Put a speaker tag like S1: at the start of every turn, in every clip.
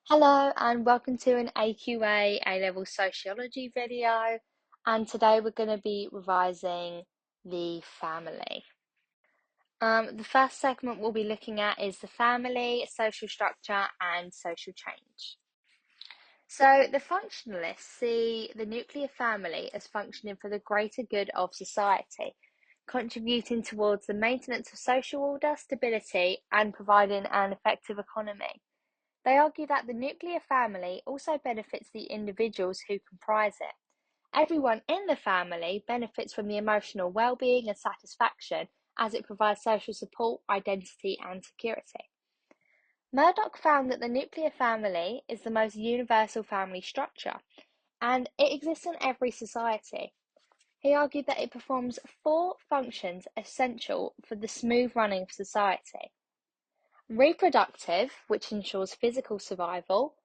S1: Hello and welcome to an AQA A-Level Sociology video, and today we're going to be revising the family. The first segment we'll be looking at is the family, social structure and social change. So the functionalists see the nuclear family as functioning for the greater good of society, contributing towards the maintenance of social order, stability and providing an effective economy. They argue that the nuclear family also benefits the individuals who comprise it. Everyone in the family benefits from the emotional well-being and satisfaction as it provides social support, identity and security. Murdoch found that the nuclear family is the most universal family structure and it exists in every society. He argued that it performs four functions essential for the smooth running of society. Reproductive, which ensures physical survival.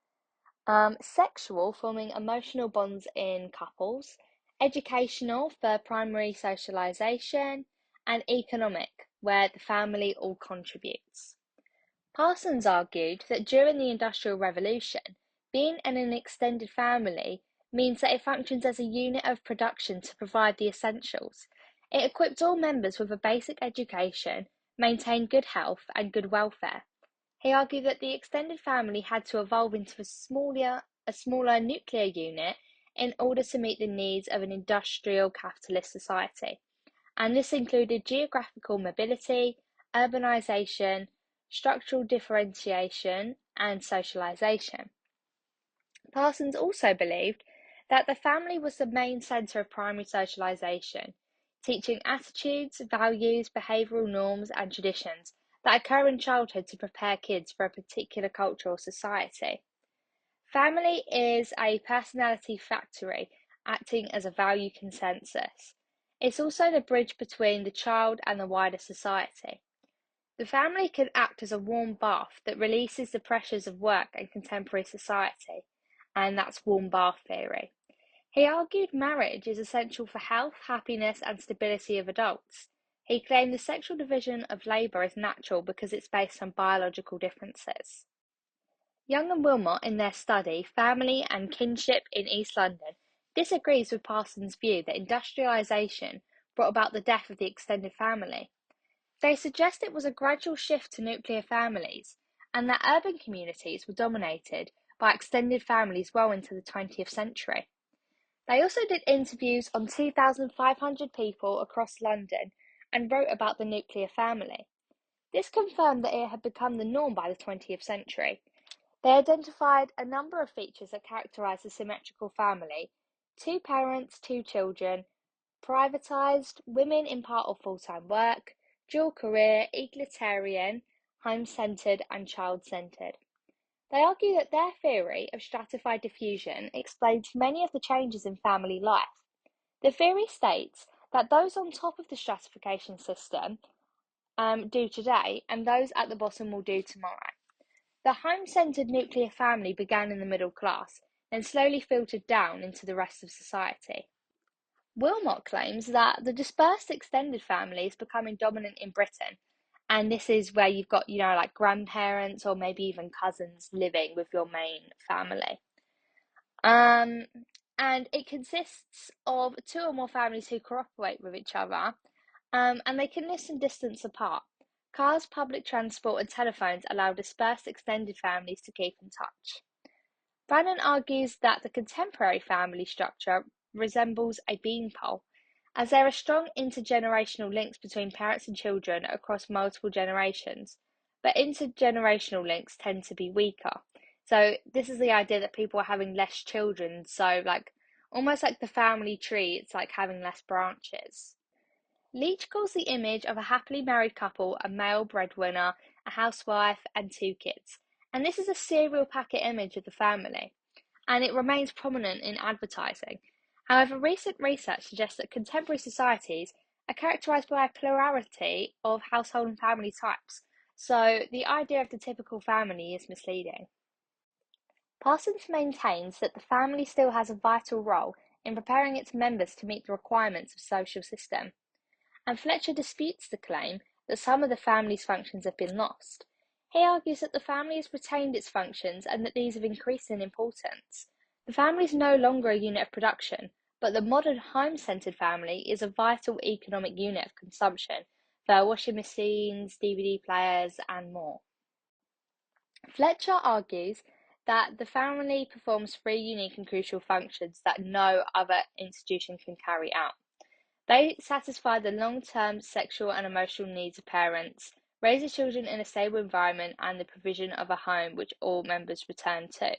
S1: Sexual, forming emotional bonds in couples. Educational, for primary socialization. And economic, where the family all contributes. Parsons argued that during the Industrial Revolution, being in an extended family means that it functions as a unit of production to provide the essentials. It equipped all members with a basic education, maintained good health and good welfare. He argued that the extended family had to evolve into a smaller nuclear unit in order to meet the needs of an industrial capitalist society, and this included geographical mobility, urbanization, structural differentiation, and socialization. Parsons also believed that the family was the main centre of primary socialization, teaching attitudes, values, behavioural norms, and traditions that occur in childhood to prepare kids for a particular culture or society. Family is a personality factory acting as a value consensus. It's also the bridge between the child and the wider society. The family can act as a warm bath that releases the pressures of work and contemporary society, and that's warm bath theory. He argued marriage is essential for health, happiness, and stability of adults. He claimed the sexual division of labour is natural because it's based on biological differences. Young and Wilmot, in their study, Family and Kinship in East London, disagrees with Parsons' view that industrialisation brought about the death of the extended family. They suggest it was a gradual shift to nuclear families, and that urban communities were dominated by extended families well into the 20th century. They also did interviews on 2,500 people across London and wrote about the nuclear family. This confirmed that it had become the norm by the 20th century. They identified a number of features that characterise the symmetrical family: two parents, two children, privatised, women in part or full-time work, dual career, egalitarian, home-centred and child-centred. They argue that their theory of stratified diffusion explains many of the changes in family life. The theory states that those on top of the stratification system do today, and those at the bottom will do tomorrow. The home-centred nuclear family began in the middle class, and slowly filtered down into the rest of society. Wilmot claims that the dispersed extended family is becoming dominant in Britain, and this is where you've got, like grandparents or maybe even cousins living with your main family. Um, and it consists of two or more families who cooperate with each other, and they can live some distance apart. Cars, public transport, and telephones allow dispersed extended families to keep in touch. Brannan argues that the contemporary family structure resembles a beanpole, as there are strong intergenerational links between parents and children across multiple generations, but intergenerational links tend to be weaker. So this is the idea that people are having less children, so almost like the family tree, it's like having less branches. Leach calls the image of a happily married couple a male breadwinner, a housewife, and two kids, and this is a cereal packet image of the family, and it remains prominent in advertising. However, recent research suggests that contemporary societies are characterised by a plurality of household and family types, so the idea of the typical family is misleading. Parsons maintains that the family still has a vital role in preparing its members to meet the requirements of the social system, and Fletcher disputes the claim that some of the family's functions have been lost. He argues that the family has retained its functions and that these have increased in importance. The family is no longer a unit of production, but the modern home-centered family is a vital economic unit of consumption for washing machines, DVD players, and more. Fletcher argues that the family performs three unique and crucial functions that no other institution can carry out. They satisfy the long-term sexual and emotional needs of parents, raise the children in a stable environment, and the provision of a home which all members return to.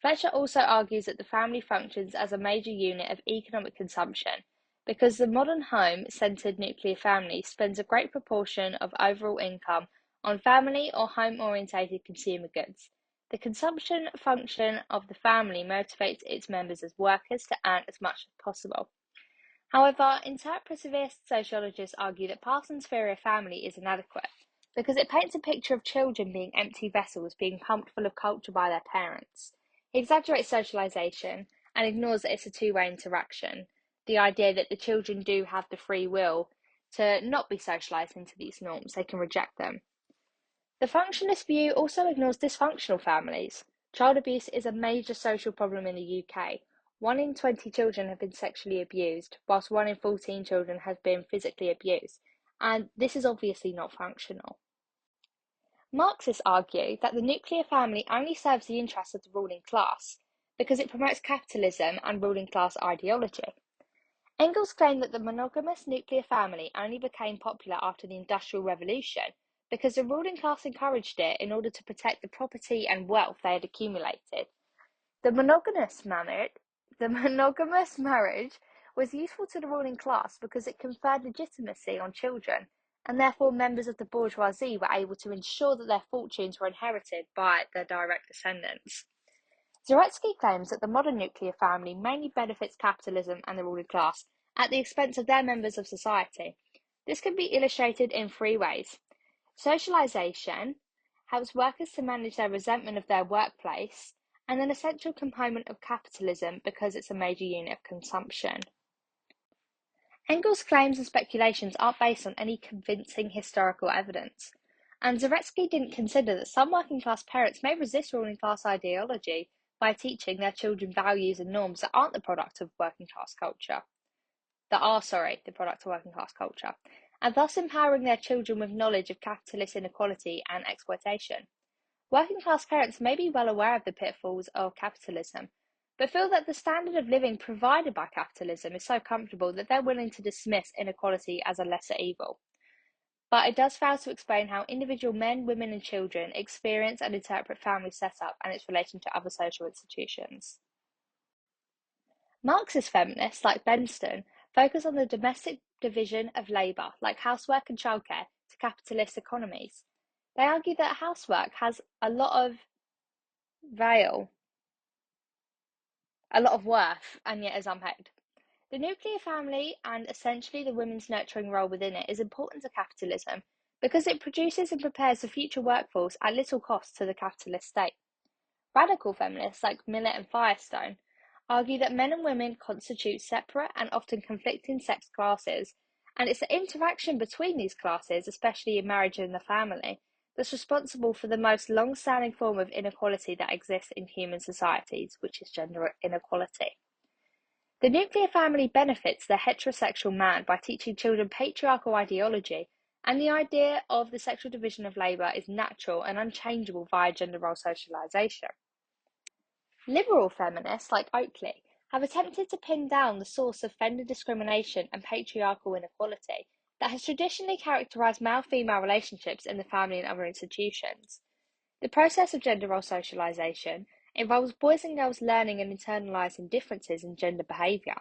S1: Fletcher also argues that the family functions as a major unit of economic consumption because the modern home-centered nuclear family spends a great proportion of overall income on family or home-orientated consumer goods. The consumption function of the family motivates its members as workers to earn as much as possible. However, interpretivist sociologists argue that Parsons' theory of family is inadequate because it paints a picture of children being empty vessels being pumped full of culture by their parents. He exaggerates socialization and ignores that it's a two-way interaction, the idea that the children do have the free will to not be socialized into these norms, they can reject them. The functionalist view also ignores dysfunctional families. Child abuse is a major social problem in the UK. 1 in 20 children have been sexually abused, whilst 1 in 14 children have been physically abused, and this is obviously not functional. Marxists argue that the nuclear family only serves the interests of the ruling class because it promotes capitalism and ruling class ideology. Engels claimed that the monogamous nuclear family only became popular after the Industrial Revolution because the ruling class encouraged it in order to protect the property and wealth they had accumulated. The monogamous marriage was useful to the ruling class because it conferred legitimacy on children, and therefore members of the bourgeoisie were able to ensure that their fortunes were inherited by their direct descendants. Zaretsky claims that the modern nuclear family mainly benefits capitalism and the ruling class at the expense of their members of society. This can be illustrated in three ways. Socialization helps workers to manage their resentment of their workplace, and an essential component of capitalism because it's a major unit of consumption. Engels' claims and speculations aren't based on any convincing historical evidence, and Zaretsky didn't consider that some working class parents may resist ruling class ideology by teaching their children values and norms that aren't the product of working class culture, and thus empowering their children with knowledge of capitalist inequality and exploitation. Working class parents may be well aware of the pitfalls of capitalism, but feel that the standard of living provided by capitalism is so comfortable that they're willing to dismiss inequality as a lesser evil. But it does fail to explain how individual men, women, and children experience and interpret family setup and its relation to other social institutions. Marxist feminists like Benston focus on the domestic division of labour, like housework and childcare, to capitalist economies. They argue that housework has a lot of worth, and yet is unpaid. The nuclear family, and essentially the women's nurturing role within it, is important to capitalism because it produces and prepares the future workforce at little cost to the capitalist state. Radical feminists like Millett and Firestone argue that men and women constitute separate and often conflicting sex classes, and it's the interaction between these classes, especially in marriage and the family, that's responsible for the most long-standing form of inequality that exists in human societies, which is gender inequality. The nuclear family benefits the heterosexual man by teaching children patriarchal ideology, and the idea of the sexual division of labour is natural and unchangeable via gender role socialisation. Liberal feminists like Oakley have attempted to pin down the source of gender discrimination and patriarchal inequality that has traditionally characterised male-female relationships in the family and other institutions. The process of gender role socialisation involves boys and girls learning and internalising differences in gender behaviour.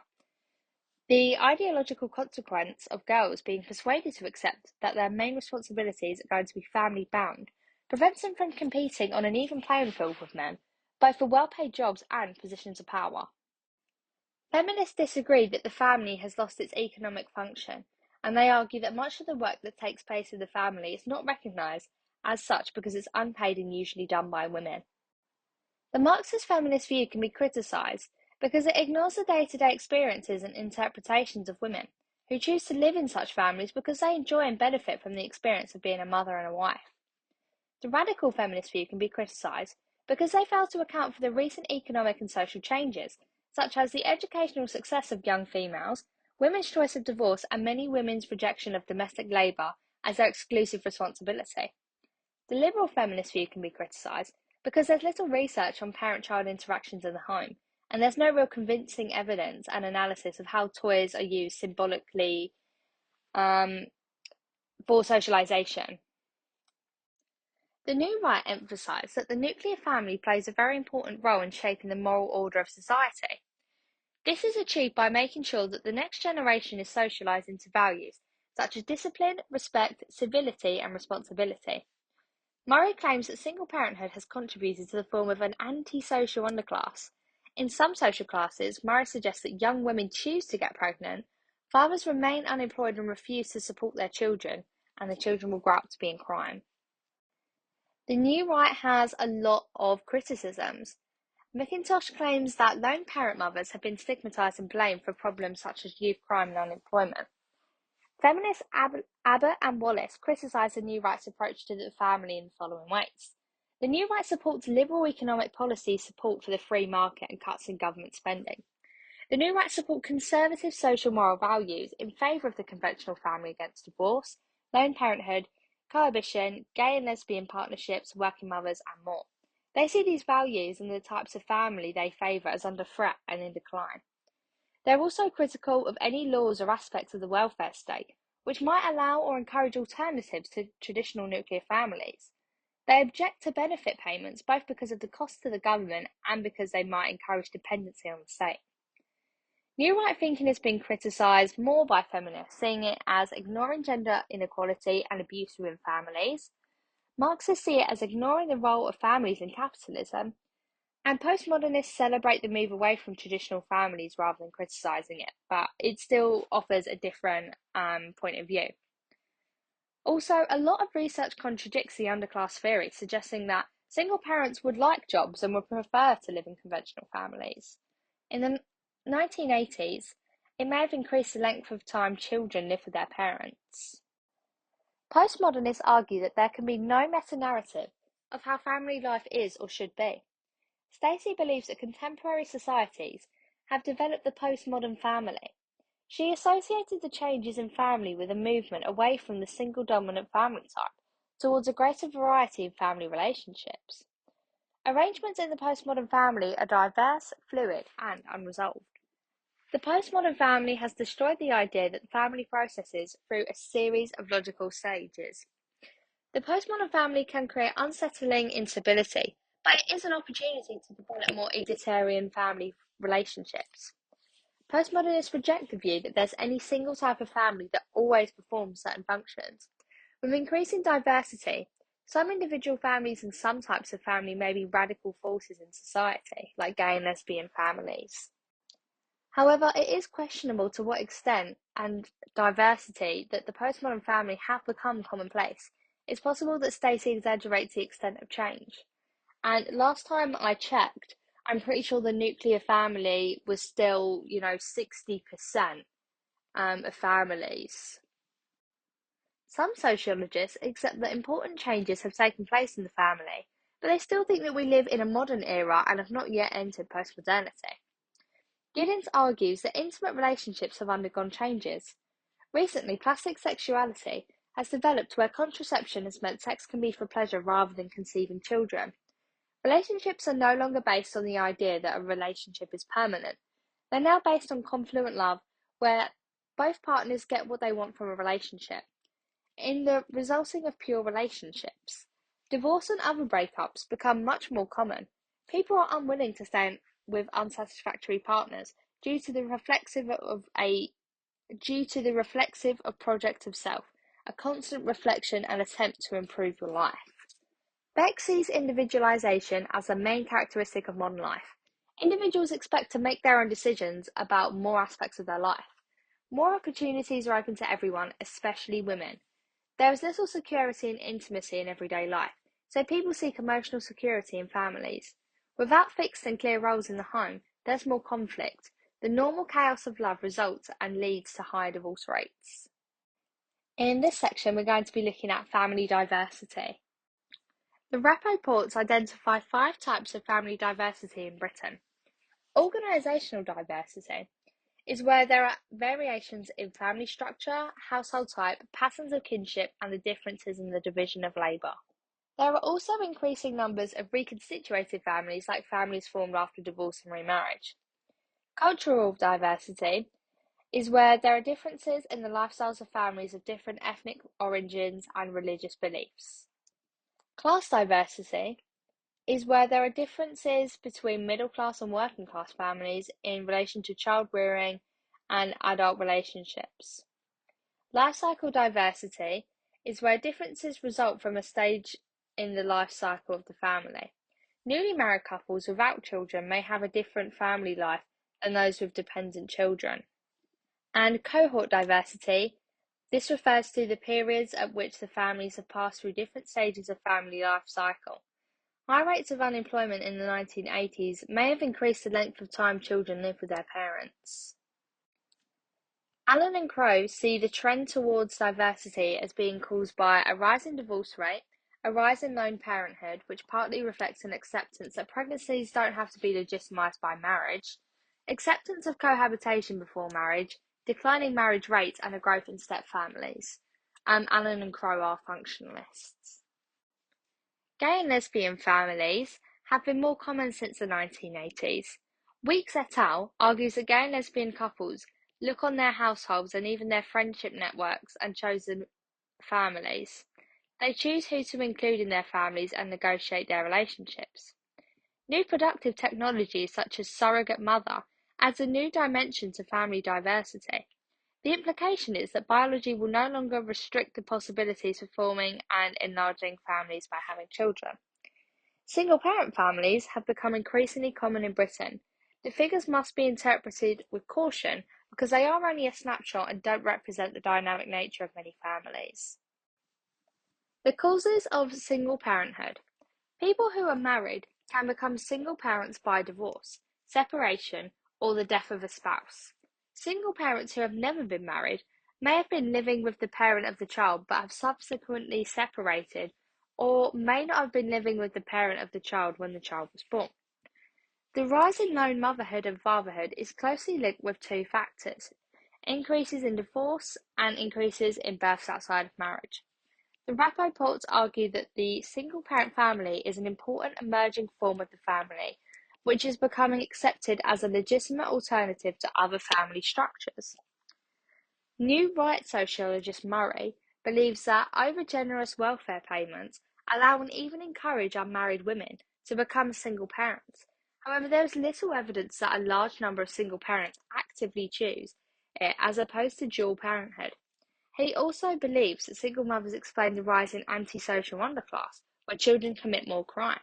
S1: The ideological consequence of girls being persuaded to accept that their main responsibilities are going to be family-bound prevents them from competing on an even playing field with men, both for well-paid jobs and positions of power. Feminists disagree that the family has lost its economic function, and they argue that much of the work that takes place in the family is not recognised as such because it's unpaid and usually done by women. The Marxist feminist view can be criticised because it ignores the day-to-day experiences and interpretations of women who choose to live in such families because they enjoy and benefit from the experience of being a mother and a wife. The radical feminist view can be criticised because they fail to account for the recent economic and social changes, such as the educational success of young females, women's choice of divorce, and many women's rejection of domestic labour as their exclusive responsibility. The liberal feminist view can be criticised because there's little research on parent-child interactions in the home, and there's no real convincing evidence and analysis of how toys are used symbolically for socialisation. The new right emphasised that the nuclear family plays a very important role in shaping the moral order of society. This is achieved by making sure that the next generation is socialised into values such as discipline, respect, civility, and responsibility. Murray claims that single parenthood has contributed to the form of an anti-social underclass. In some social classes, Murray suggests that young women choose to get pregnant, fathers remain unemployed and refuse to support their children, and the children will grow up to be in crime. The new right has a lot of criticisms. McIntosh claims that lone parent mothers have been stigmatised and blamed for problems such as youth crime and unemployment. Feminists Abbott and Wallace criticise the New Right's approach to the family in the following ways. The New Right supports liberal economic policy support for the free market and cuts in government spending. The New Right support conservative social moral values in favour of the conventional family against divorce, lone parenthood, cohabitation, gay and lesbian partnerships, working mothers, and more. They see these values and the types of family they favour as under threat and in decline. They're also critical of any laws or aspects of the welfare state, which might allow or encourage alternatives to traditional nuclear families. They object to benefit payments both because of the cost to the government and because they might encourage dependency on the state. New right thinking has been criticised more by feminists, seeing it as ignoring gender inequality and abuse within families. Marxists see it as ignoring the role of families in capitalism, and postmodernists celebrate the move away from traditional families rather than criticising it, but it still offers a different point of view. Also, a lot of research contradicts the underclass theory, suggesting that single parents would like jobs and would prefer to live in conventional families. In the 1980s, it may have increased the length of time children live with their parents. Postmodernists argue that there can be no meta-narrative of how family life is or should be. Stacey believes that contemporary societies have developed the postmodern family. She associated the changes in family with a movement away from the single dominant family type towards a greater variety of family relationships. Arrangements in the postmodern family are diverse, fluid, and unresolved. The postmodern family has destroyed the idea that the family processes through a series of logical stages. The postmodern family can create unsettling instability, but it is an opportunity to develop more egalitarian family relationships. Postmodernists reject the view that there's any single type of family that always performs certain functions. With increasing diversity, some individual families and some types of family may be radical forces in society, like gay and lesbian families. However, it is questionable to what extent and diversity that the postmodern family have become commonplace. It's possible that Stacey exaggerates the extent of change. And last time I checked, I'm pretty sure the nuclear family was still, 60% of families. Some sociologists accept that important changes have taken place in the family, but they still think that we live in a modern era and have not yet entered postmodernity. Giddens argues that intimate relationships have undergone changes. Recently, plastic sexuality has developed where contraception has meant sex can be for pleasure rather than conceiving children. Relationships are no longer based on the idea that a relationship is permanent. They're now based on confluent love, where both partners get what they want from a relationship. In the resulting of pure relationships, divorce and other breakups become much more common. People are unwilling to stay with unsatisfactory partners due to the reflexive project of self, a constant reflection and attempt to improve your life. Beck sees individualization as the main characteristic of modern life. Individuals expect to make their own decisions about more aspects of their life. More opportunities are open to everyone, especially women. There is little security and intimacy in everyday life, so people seek emotional security in families. Without fixed and clear roles in the home, there's more conflict. The normal chaos of love results and leads to higher divorce rates. In this section, we're going to be looking at family diversity. The reports identify 5 types of family diversity in Britain. Organisational diversity is where there are variations in family structure, household type, patterns of kinship, and the differences in the division of labour. There are also increasing numbers of reconstituted families, like families formed after divorce and remarriage. Cultural diversity is where there are differences in the lifestyles of families of different ethnic origins and religious beliefs. Class diversity is where there are differences between middle class and working class families in relation to child rearing and adult relationships. Life cycle diversity is where differences result from a stage in the life cycle of the family. Newly married couples without children may have a different family life than those with dependent children. And cohort diversity, this refers to the periods at which the families have passed through different stages of family life cycle. High rates of unemployment in the 1980s may have increased the length of time children live with their parents. Allen and Crow see the trend towards diversity as being caused by a rise in divorce rate, a rise in lone parenthood, which partly reflects an acceptance that pregnancies don't have to be legitimised by marriage, acceptance of cohabitation before marriage, declining marriage rates, and a growth in step families. Allen and Crow are functionalists. Gay and lesbian families have been more common since the 1980s. Weeks et al. Argues that gay and lesbian couples look on their households and even their friendship networks and chosen families. They choose who to include in their families and negotiate their relationships. New productive technologies such as surrogate mother adds a new dimension to family diversity. The implication is that biology will no longer restrict the possibilities for forming and enlarging families by having children. Single-parent families have become increasingly common in Britain. The figures must be interpreted with caution because they are only a snapshot and don't represent the dynamic nature of many families. The causes of single parenthood. People who are married can become single parents by divorce, separation, or the death of a spouse. Single parents who have never been married may have been living with the parent of the child but have subsequently separated, or may not have been living with the parent of the child when the child was born. The rise in lone motherhood and fatherhood is closely linked with 2 factors: increases in divorce and increases in births outside of marriage. The reports argue that the single-parent family is an important emerging form of the family, which is becoming accepted as a legitimate alternative to other family structures. New right sociologist Murray believes that over-generous welfare payments allow and even encourage unmarried women to become single parents. However, there is little evidence that a large number of single parents actively choose it as opposed to dual parenthood. He also believes that single mothers explain the rise in antisocial underclass, where children commit more crime.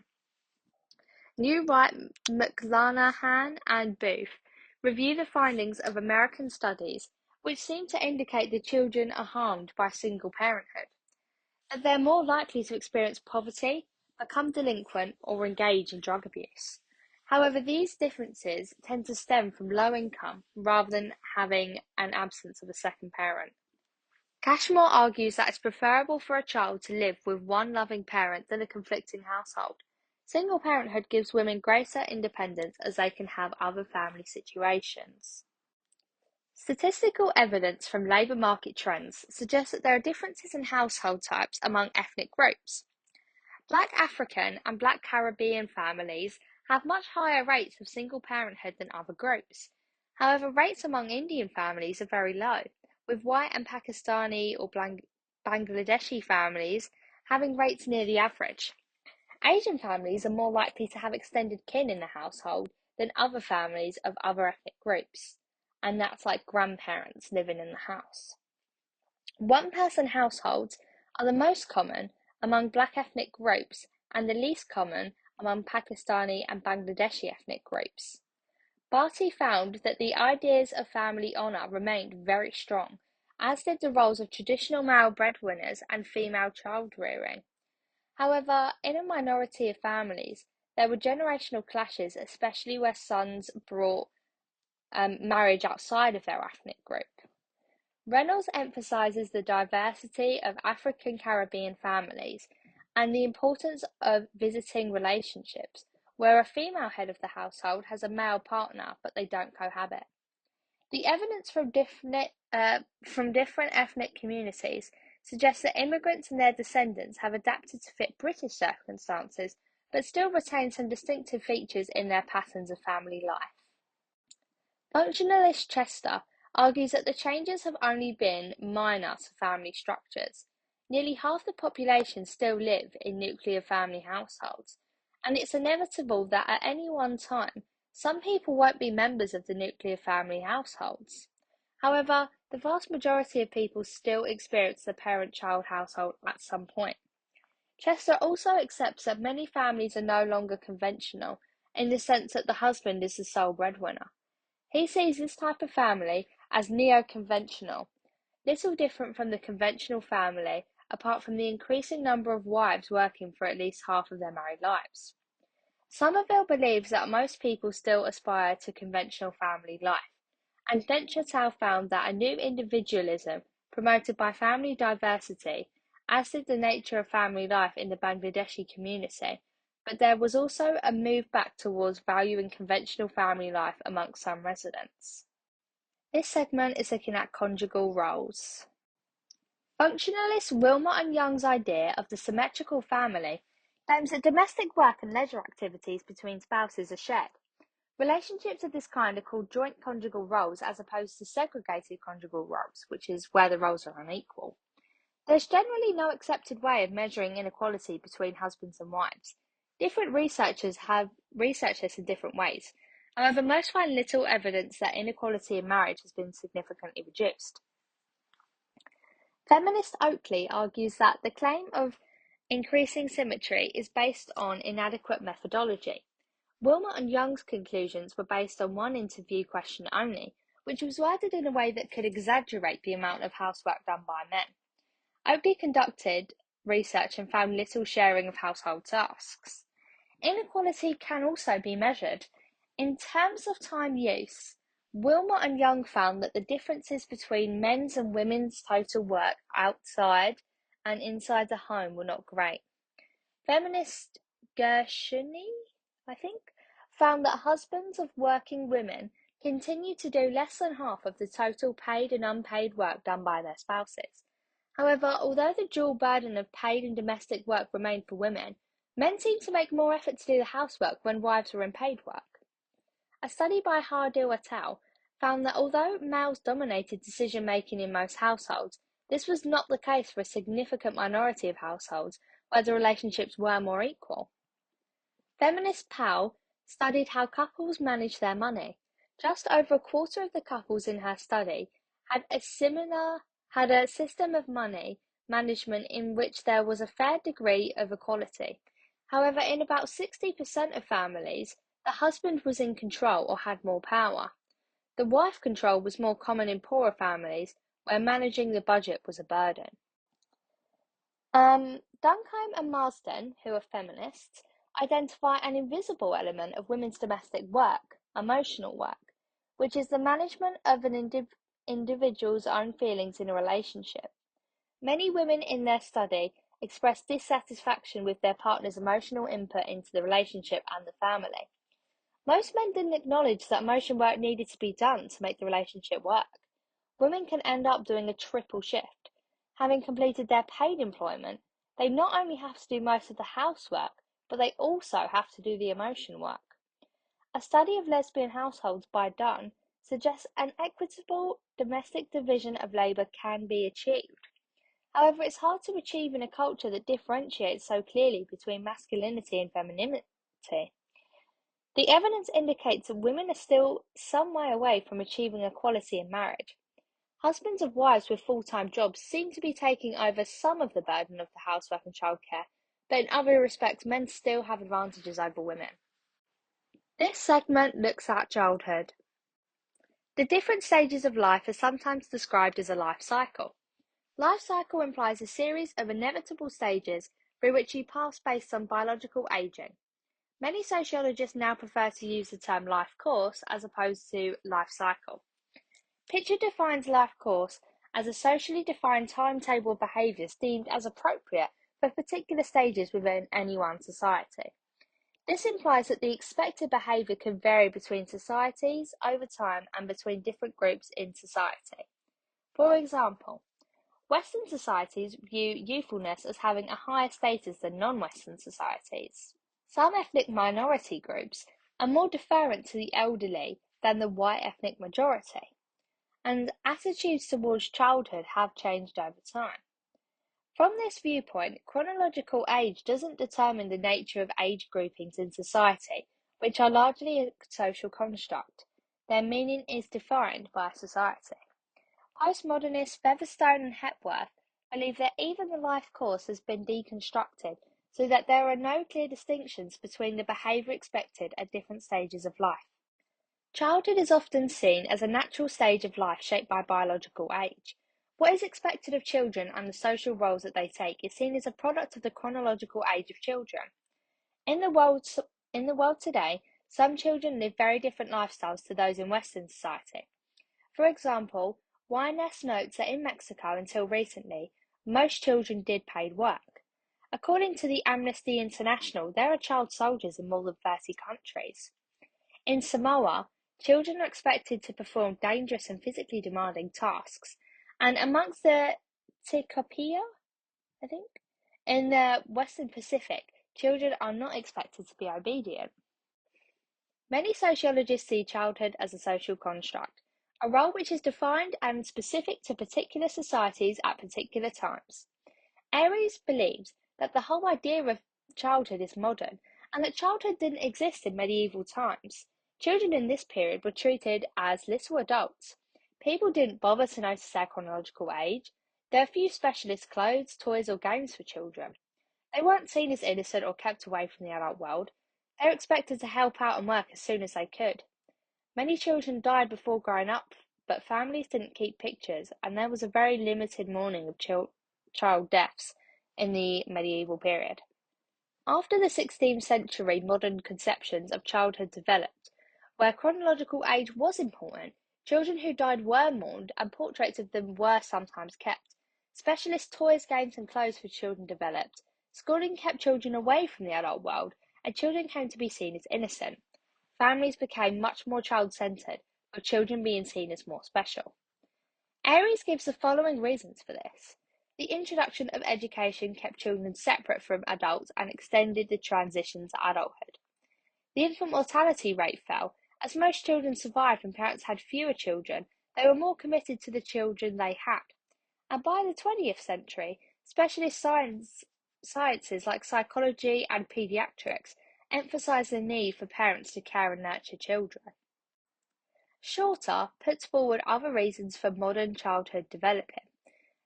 S1: New Wright, McClanahan, and Booth review the findings of American studies, which seem to indicate that children are harmed by single parenthood, that they're more likely to experience poverty, become delinquent, or engage in drug abuse. However, these differences tend to stem from low income rather than having an absence of a second parent. Cashmore argues that it's preferable for a child to live with one loving parent than a conflicting household. Single parenthood gives women greater independence as they can have other family situations. Statistical evidence from labour market trends suggests that there are differences in household types among ethnic groups. Black African and Black Caribbean families have much higher rates of single parenthood than other groups. However, rates among Indian families are very low, with white and Pakistani or Bangladeshi families having rates near the average. Asian families are more likely to have extended kin in the household than other families of other ethnic groups, and that's like grandparents living in the house. One-person households are the most common among Black ethnic groups and the least common among Pakistani and Bangladeshi ethnic groups. Barty found that the ideas of family honour remained very strong, as did the roles of traditional male breadwinners and female child rearing. However, in a minority of families, there were generational clashes, especially where sons brought marriage outside of their ethnic group. Reynolds emphasises the diversity of African Caribbean families and the importance of visiting relationships, where a female head of the household has a male partner but they don't cohabit. The evidence from different ethnic communities suggests that immigrants and their descendants have adapted to fit British circumstances, but still retain some distinctive features in their patterns of family life. Functionalist Chester argues that the changes have only been minor to family structures. Nearly half the population still live in nuclear family households, and it's inevitable that at any one time, some people won't be members of the nuclear family households. However, the vast majority of people still experience the parent-child household at some point. Chester also accepts that many families are no longer conventional, in the sense that the husband is the sole breadwinner. He sees this type of family as neo-conventional, little different from the conventional family, apart from the increasing number of wives working for at least half of their married lives. Somerville believes that most people still aspire to conventional family life, and Dent-Chattel found that a new individualism promoted by family diversity, as did the nature of family life in the Bangladeshi community, but there was also a move back towards valuing conventional family life amongst some residents. This segment is looking at conjugal roles. Functionalist Wilmot and Young's idea of the symmetrical family claims that domestic work and leisure activities between spouses are shared. Relationships of this kind are called joint conjugal roles as opposed to segregated conjugal roles, which is where the roles are unequal. There's generally no accepted way of measuring inequality between husbands and wives. Different researchers have researched this in different ways. However, most find little evidence that inequality in marriage has been significantly reduced. Feminist Oakley argues that the claim of increasing symmetry is based on inadequate methodology. Wilmot and Young's conclusions were based on one interview question only, which was worded in a way that could exaggerate the amount of housework done by men. Oakley conducted research and found little sharing of household tasks. Inequality can also be measured. In terms of time use, Wilmot and Young found that the differences between men's and women's total work outside and inside the home were not great. Feminist Gershoni, I think, found that husbands of working women continue to do less than half of the total paid and unpaid work done by their spouses. However, although the dual burden of paid and domestic work remained for women, men seemed to make more effort to do the housework when wives were in paid work. A study by Hardil et al. Found that although males dominated decision-making in most households, this was not the case for a significant minority of households where the relationships were more equal. Feminist Powell studied how couples manage their money. Just over a quarter of the couples in her study had a system of money management in which there was a fair degree of equality. However, in about 60% of families, the husband was in control or had more power. The wife control was more common in poorer families, where managing the budget was a burden. Duncombe and Marsden, who are feminists, identify an invisible element of women's domestic work, emotional work, which is the management of an individual's own feelings in a relationship. Many women in their study expressed dissatisfaction with their partner's emotional input into the relationship and the family. Most men didn't acknowledge that emotion work needed to be done to make the relationship work. Women can end up doing a triple shift. Having completed their paid employment, they not only have to do most of the housework, but they also have to do the emotion work. A study of lesbian households by Dunn suggests an equitable domestic division of labour can be achieved. However, it's hard to achieve in a culture that differentiates so clearly between masculinity and femininity. The evidence indicates that women are still some way away from achieving equality in marriage. Husbands of wives with full-time jobs seem to be taking over some of the burden of the housework and childcare, but in other respects, men still have advantages over women. This segment looks at childhood. The different stages of life are sometimes described as a life cycle. Life cycle implies a series of inevitable stages through which you pass based on biological aging. Many sociologists now prefer to use the term life course as opposed to life cycle. Pitcher defines life course as a socially defined timetable of behaviours deemed as appropriate for particular stages within any one society. This implies that the expected behaviour can vary between societies over time and between different groups in society. For example, Western societies view youthfulness as having a higher status than non-Western societies. Some ethnic minority groups are more deferent to the elderly than the white ethnic majority, and attitudes towards childhood have changed over time. From this viewpoint, chronological age doesn't determine the nature of age groupings in society, which are largely a social construct. Their meaning is defined by society. Postmodernists Featherstone and Hepworth believe that even the life course has been deconstructed so that there are no clear distinctions between the behaviour expected at different stages of life. Childhood is often seen as a natural stage of life shaped by biological age. What is expected of children and the social roles that they take is seen as a product of the chronological age of children. In the world, in the world today, some children live very different lifestyles to those in Western society. For example, Wyness notes that in Mexico until recently, most children did paid work. According to the Amnesty International, there are child soldiers in more than 30 countries. In Samoa, children are expected to perform dangerous and physically demanding tasks, and amongst the Tikopia, I think, in the Western Pacific, children are not expected to be obedient. Many sociologists see childhood as a social construct, a role which is defined and specific to particular societies at particular times. Aries believes that the whole idea of childhood is modern and that childhood didn't exist in medieval times. Children in this period were treated as little adults. People didn't bother to notice their chronological age. There were few specialist clothes, toys, or games for children. They weren't seen as innocent or kept away from the adult world. They were expected to help out and work as soon as they could. Many children died before growing up, but families didn't keep pictures, and there was a very limited mourning of child deaths in the medieval period. After the 16th century, modern conceptions of childhood developed, where chronological age was important. Children who died were mourned, and portraits of them were sometimes kept. Specialist toys, games, and clothes for children developed. Schooling kept children away from the adult world, and children came to be seen as innocent. Families became much more child-centered, with children being seen as more special. Aries gives the following reasons for this. The introduction of education kept children separate from adults and extended the transition to adulthood. The infant mortality rate fell, as most children survived and parents had fewer children. They were more committed to the children they had. And by the 20th century, specialist sciences like psychology and pediatrics emphasised the need for parents to care and nurture children. Shorter puts forward other reasons for modern childhood developing.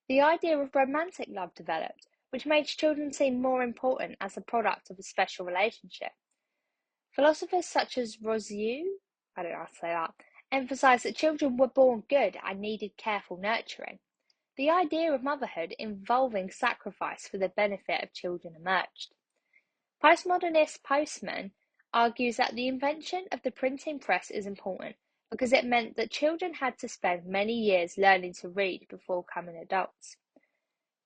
S1: The idea of romantic love developed, which made children seem more important as a product of a special relationship. Philosophers such as Rousseau, I don't know how to say that, emphasised that children were born good and needed careful nurturing. The idea of motherhood involving sacrifice for the benefit of children emerged. Postmodernist Postman argues that the invention of the printing press is important because it meant that children had to spend many years learning to read before becoming adults.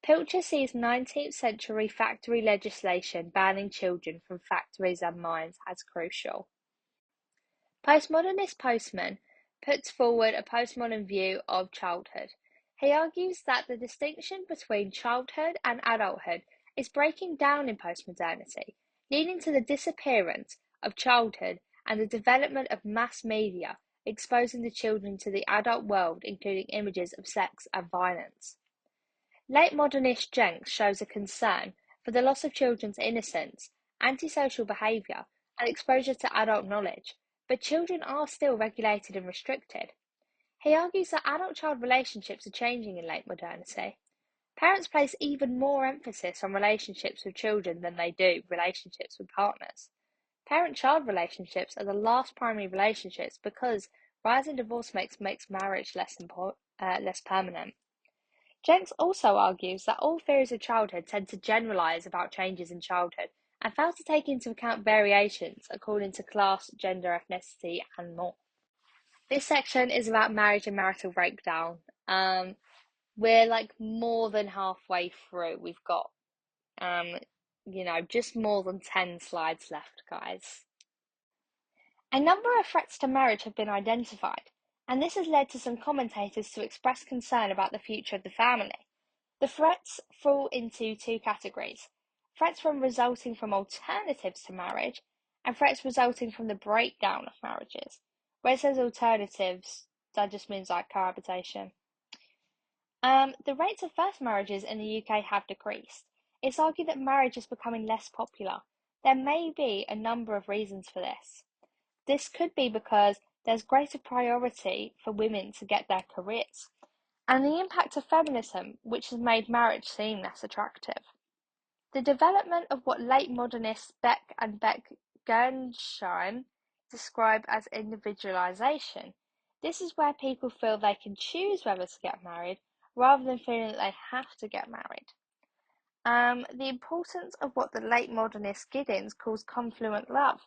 S1: Pilcher sees 19th century factory legislation banning children from factories and mines as crucial. Postmodernist Postman puts forward a postmodern view of childhood. He argues that the distinction between childhood and adulthood is breaking down in postmodernity, leading to the disappearance of childhood and the development of mass media, exposing the children to the adult world, including images of sex and violence. Late modernist Jenks shows a concern for the loss of children's innocence, antisocial behaviour, and exposure to adult knowledge, but children are still regulated and restricted. He argues that adult-child relationships are changing in late modernity. Parents place even more emphasis on relationships with children than they do relationships with partners. Parent-child relationships are the last primary relationships because rising divorce makes marriage less permanent. Jenks also argues that all theories of childhood tend to generalize about changes in childhood and fail to take into account variations according to class, gender, ethnicity, and more. This section is about marriage and marital breakdown. We're like more than halfway through. We've got just more than 10 slides left, guys. A number of threats to marriage have been identified, and this has led to some commentators to express concern about the future of the family. The threats fall into two categories: threats resulting from alternatives to marriage, and threats resulting from the breakdown of marriages. Where it says alternatives, that just means like cohabitation. The rates of first marriages in the UK have decreased. It's argued that marriage is becoming less popular. There may be a number of reasons for this. This could be because there's greater priority for women to get their careers, and the impact of feminism, which has made marriage seem less attractive. The development of what late modernists Beck and Beck-Gernsheim describe as individualization. This is where people feel they can choose whether to get married rather than feeling that they have to get married. The importance of what the late modernist Giddens calls confluent love.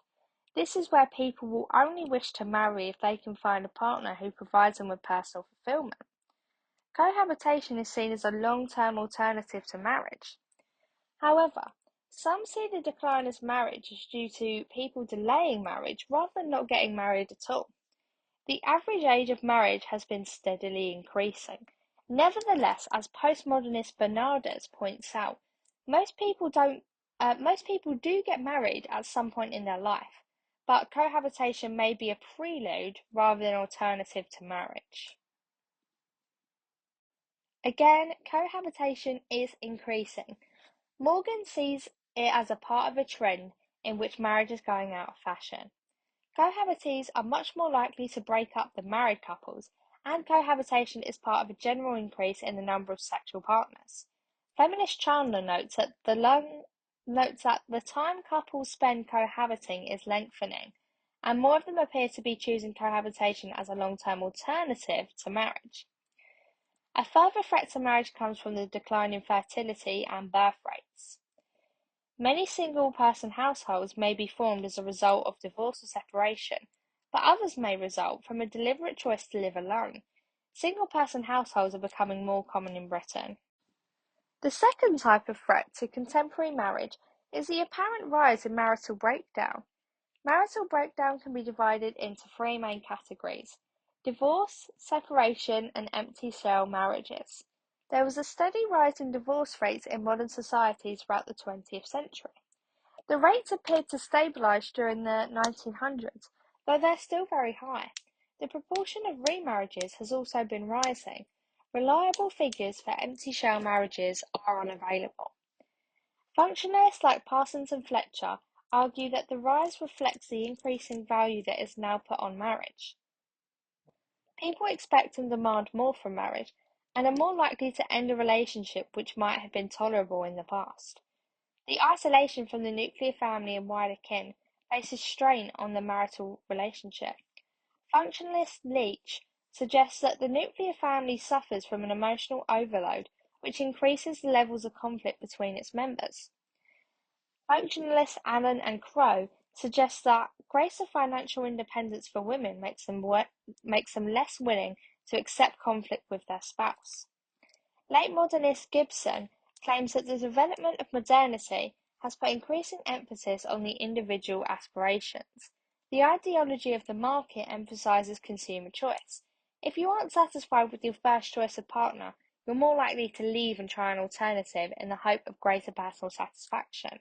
S1: This is where people will only wish to marry if they can find a partner who provides them with personal fulfillment. Cohabitation is seen as a long-term alternative to marriage. However, some see the decline as marriage is due to people delaying marriage rather than not getting married at all. The average age of marriage has been steadily increasing. Nevertheless, as postmodernist Bernardes points out, most people do get married at some point in their life, but cohabitation may be a prelude rather than an alternative to marriage. Again, cohabitation is increasing. Morgan sees it as a part of a trend in which marriage is going out of fashion. Cohabitees are much more likely to break up than married couples, and cohabitation is part of a general increase in the number of sexual partners. Feminist Chandler notes that the time couples spend cohabiting is lengthening, and more of them appear to be choosing cohabitation as a long-term alternative to marriage. A further threat to marriage comes from the decline in fertility and birth rates. Many single-person households may be formed as a result of divorce or separation, but others may result from a deliberate choice to live alone. Single-person households are becoming more common in Britain. The second type of threat to contemporary marriage is the apparent rise in marital breakdown. Marital breakdown can be divided into three main categories: divorce, separation, and empty shell marriages. There was a steady rise in divorce rates in modern societies throughout the 20th century. The rates appeared to stabilise during the 1900s, though they're still very high. The proportion of remarriages has also been rising. Reliable figures for empty shell marriages are unavailable. Functionalists like Parsons and Fletcher argue that the rise reflects the increasing value that is now put on marriage. People expect and demand more from marriage, and are more likely to end a relationship which might have been tolerable in the past. The isolation from the nuclear family and wider kin places strain on the marital relationship. Functionalist Leach suggests that the nuclear family suffers from an emotional overload which increases the levels of conflict between its members. Functionalists Allen and Crow suggest that greater financial independence for women makes them less willing to accept conflict with their spouse. Late modernist Gibson claims that the development of modernity has put increasing emphasis on the individual aspirations. The ideology of the market emphasizes consumer choice. If you aren't satisfied with your first choice of partner, you're more likely to leave and try an alternative in the hope of greater personal satisfaction.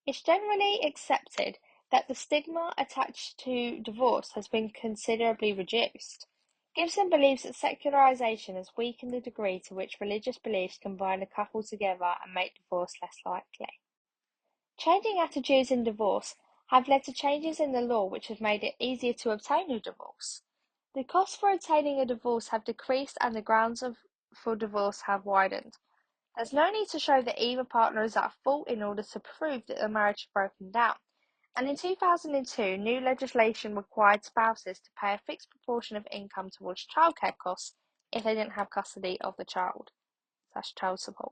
S1: It's generally accepted that the stigma attached to divorce has been considerably reduced. Gibson believes that secularization has weakened the degree to which religious beliefs can bind a couple together and make divorce less likely. Changing attitudes in divorce have led to changes in the law which have made it easier to obtain a divorce. The costs for obtaining a divorce have decreased and the grounds for divorce have widened. There's no need to show that either partner is at fault in order to prove that the marriage is broken down. And in 2002, new legislation required spouses to pay a fixed proportion of income towards childcare costs if they didn't have custody of the child, child support.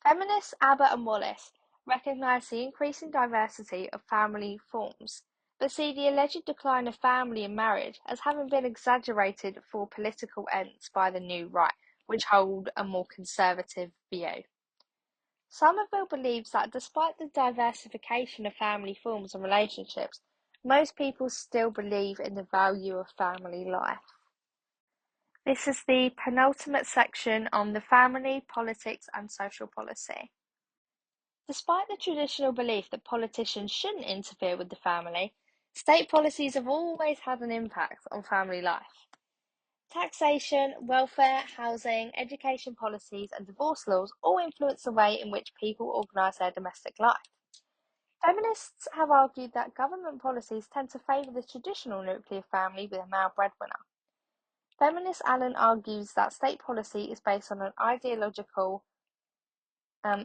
S1: Feminists Abbott and Wallace recognise the increasing diversity of family forms, but see the alleged decline of family and marriage as having been exaggerated for political ends by the new right, which hold a more conservative view. Somerville believes that despite the diversification of family forms and relationships, most people still believe in the value of family life. This is the penultimate section on the family, politics, and social policy. Despite the traditional belief that politicians shouldn't interfere with the family, state policies have always had an impact on family life. Taxation, welfare, housing, education policies, and divorce laws all influence the way in which people organise their domestic life. Feminists have argued that government policies tend to favour the traditional nuclear family with a male breadwinner. Feminist Allen argues that state policy is based on an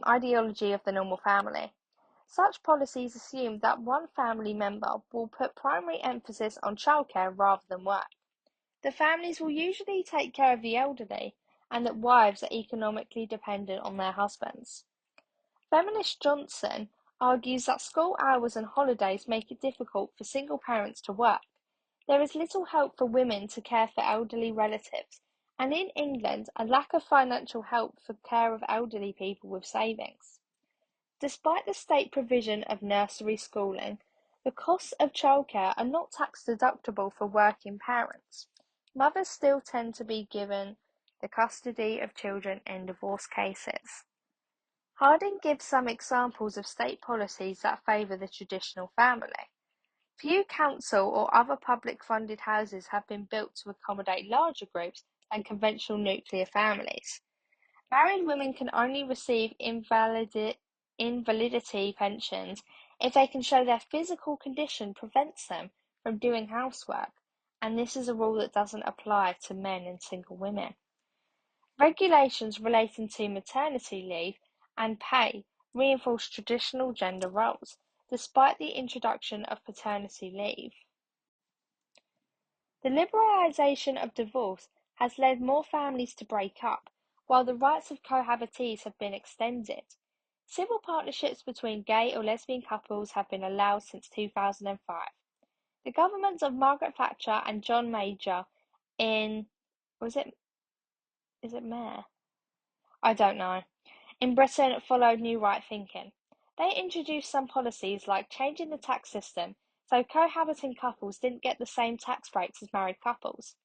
S1: ideology of the normal family. Such policies assume that one family member will put primary emphasis on childcare rather than work. The families will usually take care of the elderly, and that wives are economically dependent on their husbands. Feminist Johnson argues that school hours and holidays make it difficult for single parents to work. There is little help for women to care for elderly relatives, and in England, a lack of financial help for care of elderly people with savings. Despite the state provision of nursery schooling, the costs of childcare are not tax deductible for working parents. Mothers still tend to be given the custody of children in divorce cases. Harding gives some examples of state policies that favour the traditional family. Few council or other public funded houses have been built to accommodate larger groups than conventional nuclear families. Married women can only receive invalidity pensions if they can show their physical condition prevents them from doing housework, and this is a rule that doesn't apply to men and single women. Regulations relating to maternity leave and pay reinforce traditional gender roles, despite the introduction of paternity leave. The liberalisation of divorce has led more families to break up, while the rights of cohabitees have been extended. Civil partnerships between gay or lesbian couples have been allowed since 2005. The governments of Margaret Thatcher and John Major in, is it Mayor? I don't know. In Britain followed New Right thinking. They introduced some policies like changing the tax system so cohabiting couples didn't get the same tax breaks as married couples.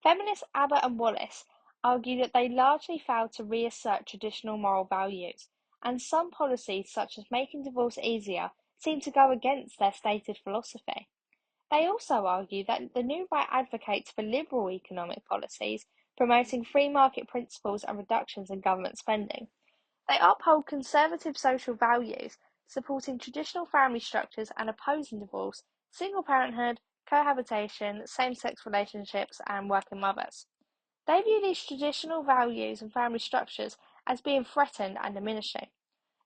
S1: Feminists Abbott and Wallace argue that they largely failed to reassert traditional moral values, and some policies, such as making divorce easier, seem to go against their stated philosophy. They also argue that the New Right advocates for liberal economic policies, promoting free market principles and reductions in government spending. They uphold conservative social values, supporting traditional family structures and opposing divorce, single parenthood, cohabitation, same-sex relationships, and working mothers. They view these traditional values and family structures as being threatened and diminishing.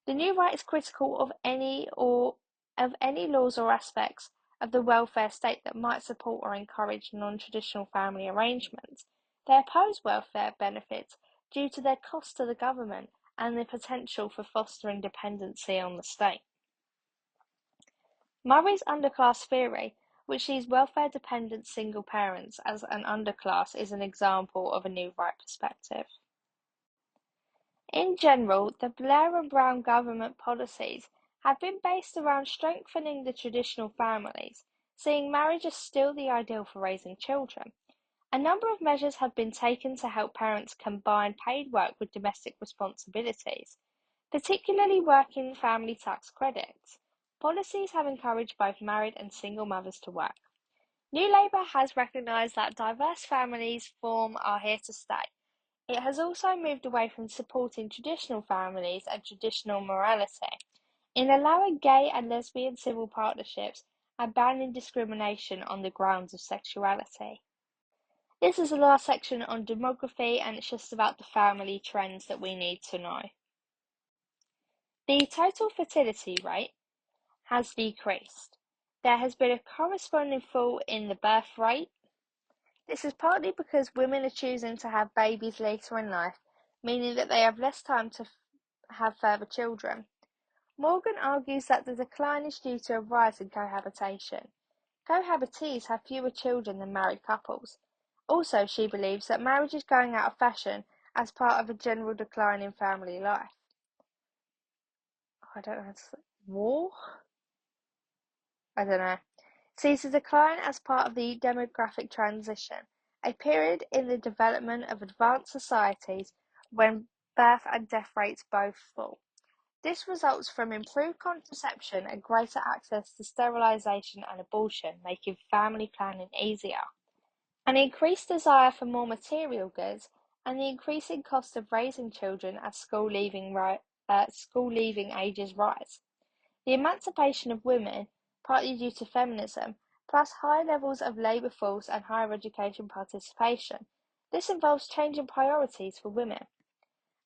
S1: The New Right is critical of any laws or aspects of the welfare state that might support or encourage non-traditional family arrangements. They oppose welfare benefits due to their cost to the government and the potential for fostering dependency on the state. Murray's underclass theory, which sees welfare-dependent single parents as an underclass, is an example of a New Right perspective. In general, the Blair and Brown government policies have been based around strengthening the traditional families, seeing marriage as still the ideal for raising children. A number of measures have been taken to help parents combine paid work with domestic responsibilities, particularly working family tax credits. Policies have encouraged both married and single mothers to work. New Labour has recognised that diverse families are here to stay. It has also moved away from supporting traditional families and traditional morality, in allowing gay and lesbian civil partnerships and banning discrimination on the grounds of sexuality. This is the last section on demography, and it's just about the family trends that we need to know. The total fertility rate has decreased. There has been a corresponding fall in the birth rate. This is partly because women are choosing to have babies later in life, meaning that they have less time to have further children. Morgan argues that the decline is due to a rise in cohabitation. Cohabitees have fewer children than married couples. Also, she believes that marriage is going out of fashion as part of a general decline in family life. I don't know how to say, war? I don't know. Sees a decline as part of the demographic transition, a period in the development of advanced societies when birth and death rates both fall. This results from improved contraception and greater access to sterilization and abortion, making family planning easier. An increased desire for more material goods and the increasing cost of raising children as school leaving ages rise. The emancipation of women, partly due to feminism, plus high levels of labour force and higher education participation. This involves changing priorities for women.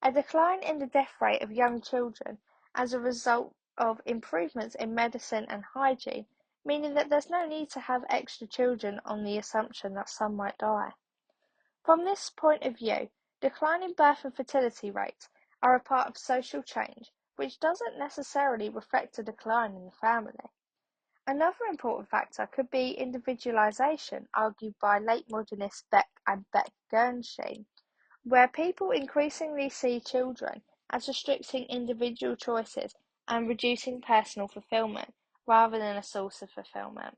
S1: A decline in the death rate of young children as a result of improvements in medicine and hygiene, meaning that there's no need to have extra children on the assumption that some might die. From this point of view, declining birth and fertility rates are a part of social change, which doesn't necessarily reflect a decline in the family. Another important factor could be individualisation, argued by late modernists Beck and Beck-Gernsheim, where people increasingly see children as restricting individual choices and reducing personal fulfillment, rather than a source of fulfillment.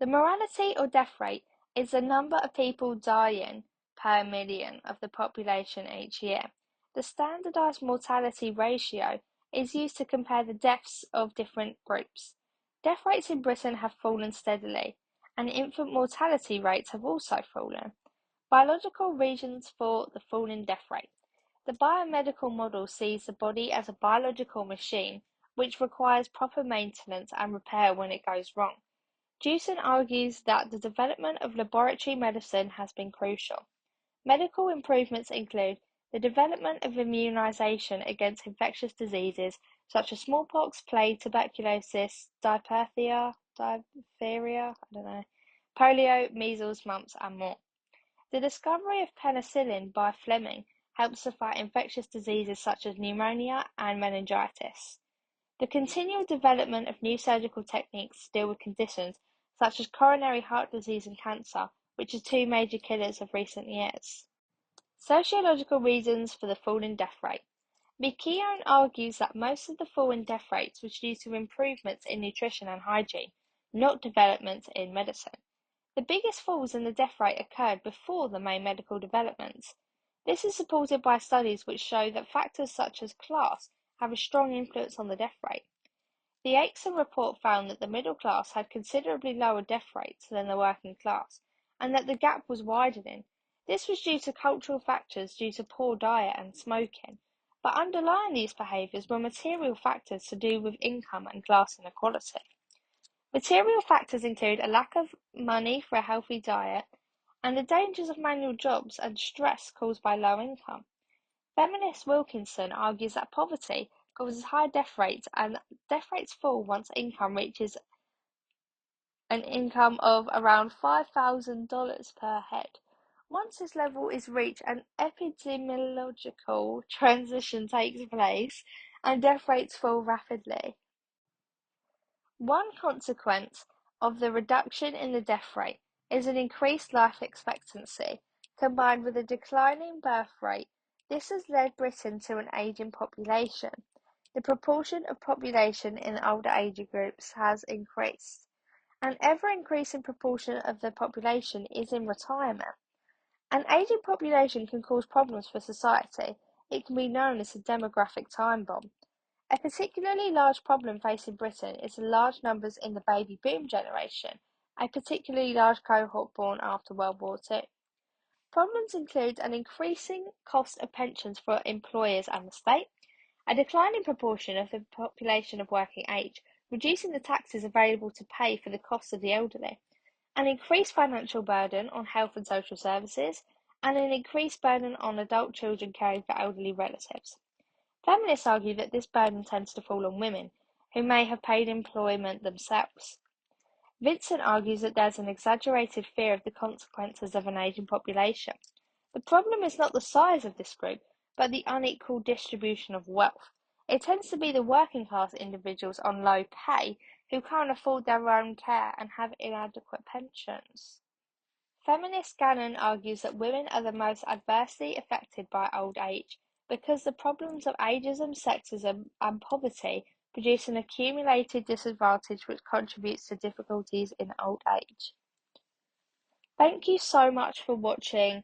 S1: The mortality or death rate is the number of people dying per million of the population each year. The standardized mortality ratio is used to compare the deaths of different groups. Death rates in Britain have fallen steadily, and infant mortality rates have also fallen. Biological reasons for the falling death rate. The biomedical model sees the body as a biological machine which requires proper maintenance and repair when it goes wrong. Jewson argues that the development of laboratory medicine has been crucial. Medical improvements include the development of immunization against infectious diseases such as smallpox, plague, tuberculosis, diphtheria, polio, measles, mumps, and more. The discovery of penicillin by Fleming helps to fight infectious diseases such as pneumonia and meningitis. The continual development of new surgical techniques to deal with conditions such as coronary heart disease and cancer, which are two major killers of recent years. Sociological reasons for the fall in death rate. McKeown argues that most of the fall in death rates was due to improvements in nutrition and hygiene, not developments in medicine. The biggest falls in the death rate occurred before the main medical developments. This is supported by studies which show that factors such as class have a strong influence on the death rate. The Edexcel report found that the middle class had considerably lower death rates than the working class, and that the gap was widening. This was due to cultural factors due to poor diet and smoking, but underlying these behaviours were material factors to do with income and class inequality. Material factors include a lack of money for a healthy diet and the dangers of manual jobs and stress caused by low income. Feminist Wilkinson argues that poverty causes high death rates and death rates fall once income reaches an income of around $5,000 per head. Once this level is reached, an epidemiological transition takes place and death rates fall rapidly. One consequence of the reduction in the death rate is an increased life expectancy, combined with a declining birth rate. This has led Britain to an ageing population. The proportion of population in older age groups has increased. An ever-increasing proportion of the population is in retirement. An ageing population can cause problems for society. It can be known as a demographic time bomb. A particularly large problem facing Britain is the large numbers in the baby boom generation, a particularly large cohort born after World War II. Problems include an increasing cost of pensions for employers and the state, a declining proportion of the population of working age, reducing the taxes available to pay for the costs of the elderly, an increased financial burden on health and social services, and an increased burden on adult children caring for elderly relatives. Feminists argue that this burden tends to fall on women, who may have paid employment themselves. Vincent argues that there's an exaggerated fear of the consequences of an ageing population. The problem is not the size of this group, but the unequal distribution of wealth. It tends to be the working class individuals on low pay who can't afford their own care and have inadequate pensions. Feminist Gannon argues that women are the most adversely affected by old age because the problems of ageism, sexism, and poverty produce an accumulated disadvantage which contributes to difficulties in old age. Thank you so much for watching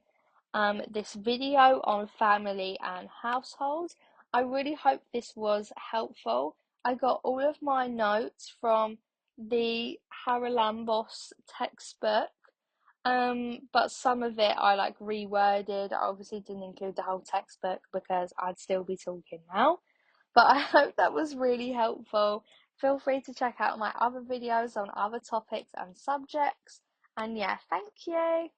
S1: this video on family and households. I really hope this was helpful. I got all of my notes from the Haralambos textbook, but some of it I like reworded. I obviously didn't include the whole textbook because I'd still be talking now. But I hope that was really helpful. Feel free to check out my other videos on other topics and subjects. And yeah, thank you.